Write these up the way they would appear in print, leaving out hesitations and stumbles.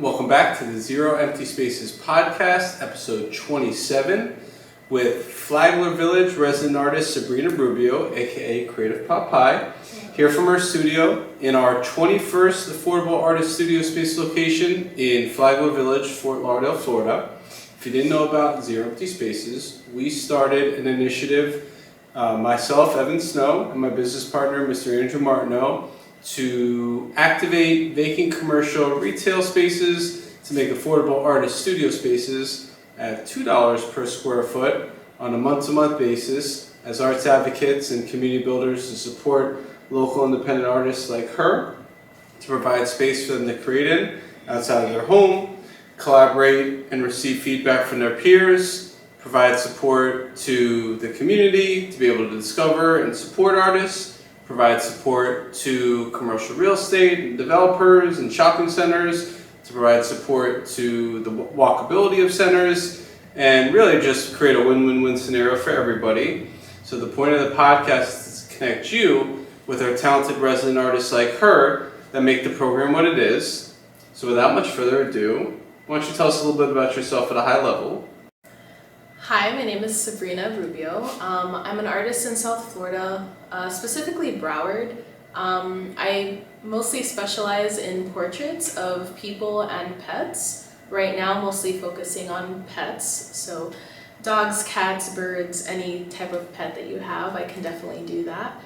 Welcome back to the Zero Empty Spaces podcast, episode 27, with Flagler Village resident artist Sabrina Rubio, aka Creative Pot Pie, here from our studio in our 21st Affordable Artist Studio Space location in Flagler Village, Fort Lauderdale, Florida. If you didn't know about Zero Empty Spaces, we started an initiative, myself, Evan Snow, and my business partner, Mr. Andrew Martineau, to activate vacant commercial retail spaces to make affordable artist studio spaces at $2 per square foot on a month-to-month basis as arts advocates and community builders to support local independent artists like her, to provide space for them to create in outside of their home, collaborate and receive feedback from their peers, provide support to the community to be able to discover and support artists, provide support to commercial real estate and developers and shopping centers, to provide support to the walkability of centers, and really just create a win-win-win scenario for everybody. So the point of the podcast is to connect you with our talented resident artists like her that make the program what it is. So without much further ado, why don't you tell us a little bit about yourself at a high level? Hi, my name is Sabrina Rubio. I'm an artist in South Florida, specifically Broward. I mostly specialize in portraits of people and pets. Right now, mostly focusing on pets. So dogs, cats, birds, any type of pet that you have, I can definitely do that.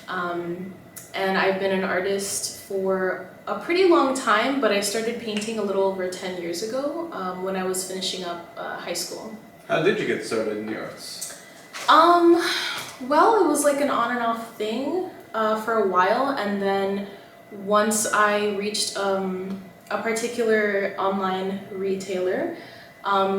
And I've been an artist for a pretty long time, but I started painting a little over 10 years ago when I was finishing up high school. How did you get started in the arts? Well, it was like an on and off thing for a while, and then once I reached a particular online retailer,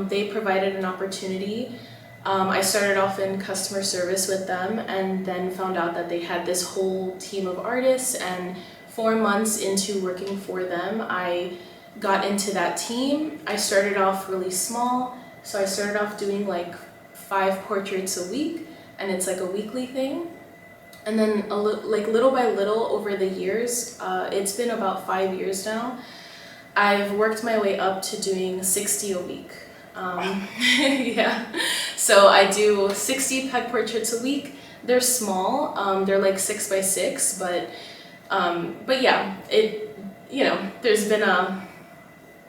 they provided an opportunity. I started off in customer service with them and then found out that they had this whole team of artists, and 4 months into working for them, I got into that team. I started off really small. So I started off doing like 5 portraits a week, and it's like a weekly thing. And then little by little over the years, it's been about 5 years now, I've worked my way up to doing 60 a week. Yeah. So I do 60 pet portraits a week. They're small. They're like 6 by 6, but yeah, there's been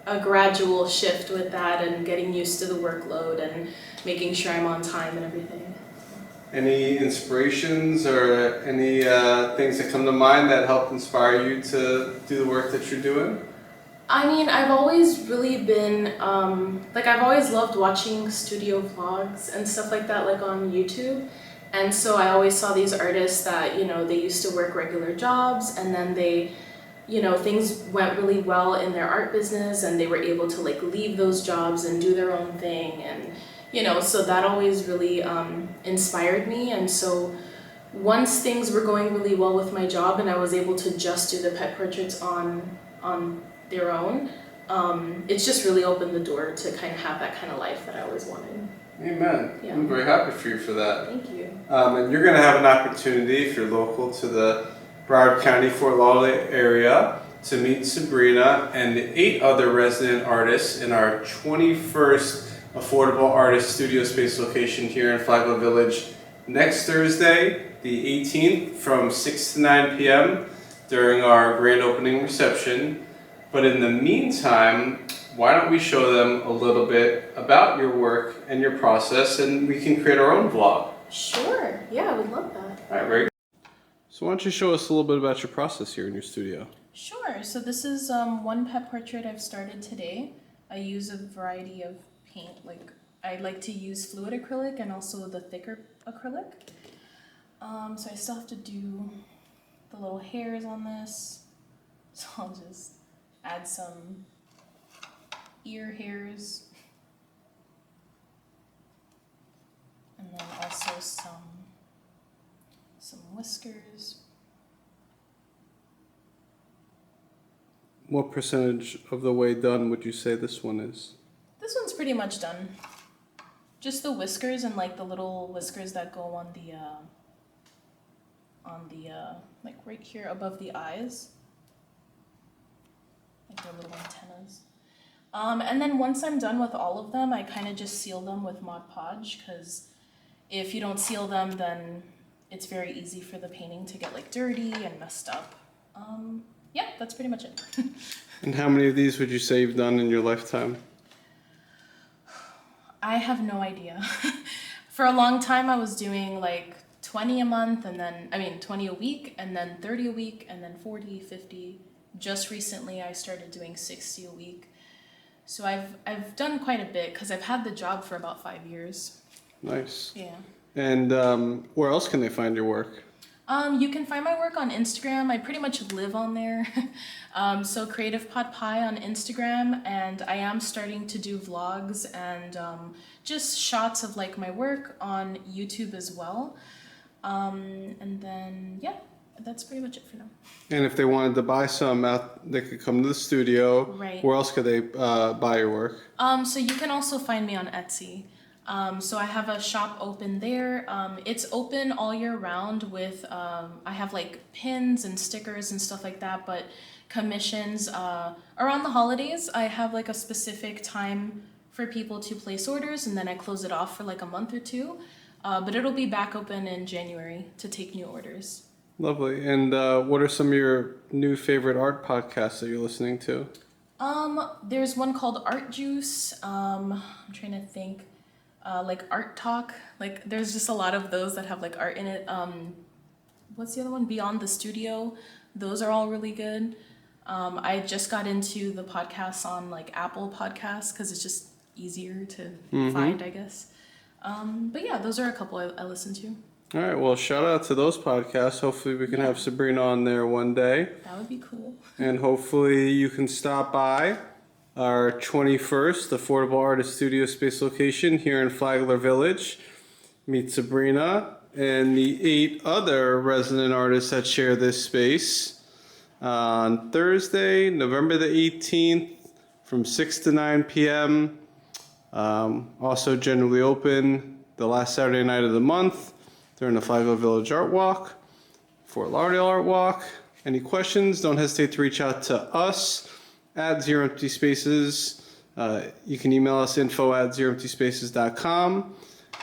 a gradual shift with that and getting used to the workload and making sure I'm on time and everything. Any inspirations or any things that come to mind that helped inspire you to do the work that you're doing? I mean, I've always really been, I've always loved watching studio vlogs and stuff like that, like on YouTube. And so I always saw these artists that, they used to work regular jobs, and then they, things went really well in their art business, and they were able to like leave those jobs and do their own thing. And, so that always really inspired me. And so once things were going really well with my job and I was able to just do the pet portraits on their own, it's just really opened the door to kind of have that kind of life that I always wanted. Amen. Yeah. I'm very happy for you for that. Thank you. And you're going to have an opportunity, if you're local to the Broward County, Fort Lauderdale area, to meet Sabrina and the 8 other resident artists in our 21st Affordable Artist Studio Space location here in Flagler Village next Thursday, the 18th, from 6 to 9 p.m. during our grand opening reception. But in the meantime, why don't we show them a little bit about your work and your process, and we can create our own vlog. Sure. Yeah, I would love that. All right, very good. So why don't you show us a little bit about your process here in your studio? Sure. So this is one pet portrait I've started today. I use a variety of paint. I like to use fluid acrylic and also the thicker acrylic. So I still have to do the little hairs on this. So I'll just add some ear hairs. And then also some whiskers. What percentage of the way done would you say this one is? This one's pretty much done. Just the whiskers and like the little whiskers that go on the like right here above the eyes. Like their little antennas. And then once I'm done with all of them, I kind of just seal them with Mod Podge, because if you don't seal them, then it's very easy for the painting to get like dirty and messed up. Yeah, that's pretty much it. And how many of these would you say you've done in your lifetime? I have no idea. For a long time, I was doing like 20 a month, and then, 20 a week, and then 30 a week, and then 40, 50. Just recently, I started doing 60 a week. So I've done quite a bit, because I've had the job for about 5 years. Nice. Yeah. And where else can they find your work? You can find my work on Instagram. I pretty much live on there. So Creative Pot Pie on Instagram, and I am starting to do vlogs and just shots of like my work on YouTube as well. And then, yeah, that's pretty much it for now. And if they wanted to buy some out, they could come to the studio. Right. Where else could they buy your work? So you can also find me on Etsy. So I have a shop open there. It's open all year round with, I have like pins and stickers and stuff like that, but commissions, around the holidays, I have like a specific time for people to place orders, and then I close it off for like a month or two. But it'll be back open in January to take new orders. Lovely. And what are some of your new favorite art podcasts that you're listening to? There's one called Art Juice. I'm trying to think. Like Art Talk. Like there's just a lot of those that have like art in it. What's the other one? Beyond the Studio. Those are all really good. I just got into the podcasts on like Apple Podcasts, because it's just easier to find, I guess. But yeah, those are a couple I listen to. All right. Well, shout out to those podcasts. Hopefully we can have Sabrina on there one day. That would be cool. And hopefully you can stop by our 21st Affordable Artist Studio Space location here in Flagler Village. Meet Sabrina and the 8 other resident artists that share this space on Thursday, November the 18th from 6 to 9 p.m. Also generally open the last Saturday night of the month during the Flagler Village Art Walk, Fort Lauderdale Art Walk. Any questions, don't hesitate to reach out to us at Zero Empty Spaces. You can email us info@zeroemptyspaces.com.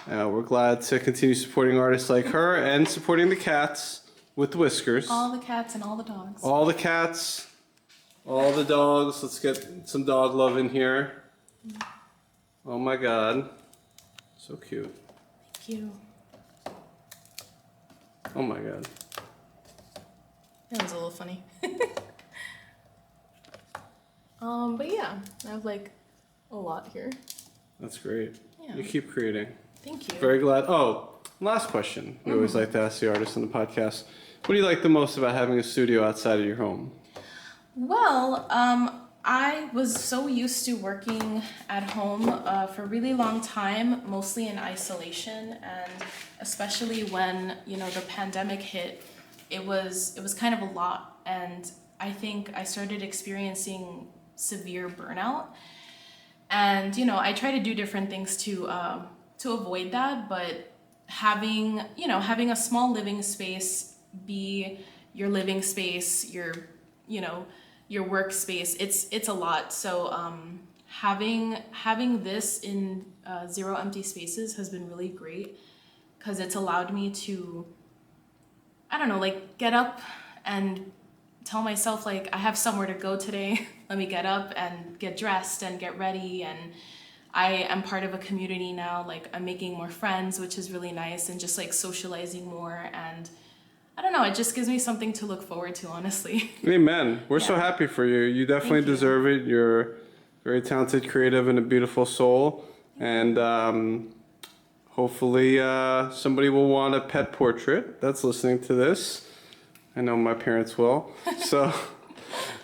We're glad to continue supporting artists like her and supporting the cats with whiskers. All the cats and all the dogs. All the cats, all the dogs. Let's get some dog love in here. Oh my God. So cute. Thank you. Oh my God. That was a little funny. But yeah, I have like a lot here. That's great. Yeah. You keep creating. Thank you. Very glad. Oh, last question. We always like to ask the artists on the podcast. What do you like the most about having a studio outside of your home? Well, I was so used to working at home for a really long time, mostly in isolation, and especially when, the pandemic hit, it was kind of a lot, and I think I started experiencing severe burnout. And I try to do different things to avoid that, but having a small living space be your living space, your workspace, it's a lot. So having this in Zero Empty Spaces has been really great, because it's allowed me to, I don't know, like get up and tell myself like I have somewhere to go today. Let me get up and get dressed and get ready, and I am part of a community now. Like I'm making more friends, which is really nice, and just like socializing more, and I don't know, it just gives me something to look forward to, honestly. Amen. We're so happy for you. You definitely Thank you. deserve it. You're very talented, creative, and a beautiful soul. And hopefully somebody will want a pet portrait that's listening to this. I know my parents will. So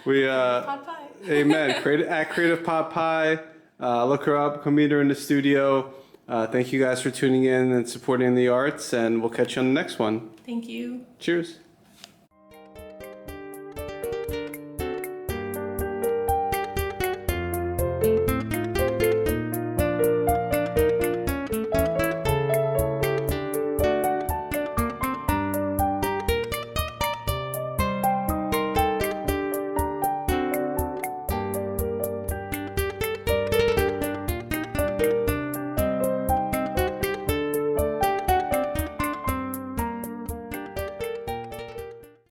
we Pot pie. amen. At Creative Pot Pie. Look her up. Come meet her in the studio. Thank you guys for tuning in and supporting the arts, and we'll catch you on the next one. Thank you. Cheers.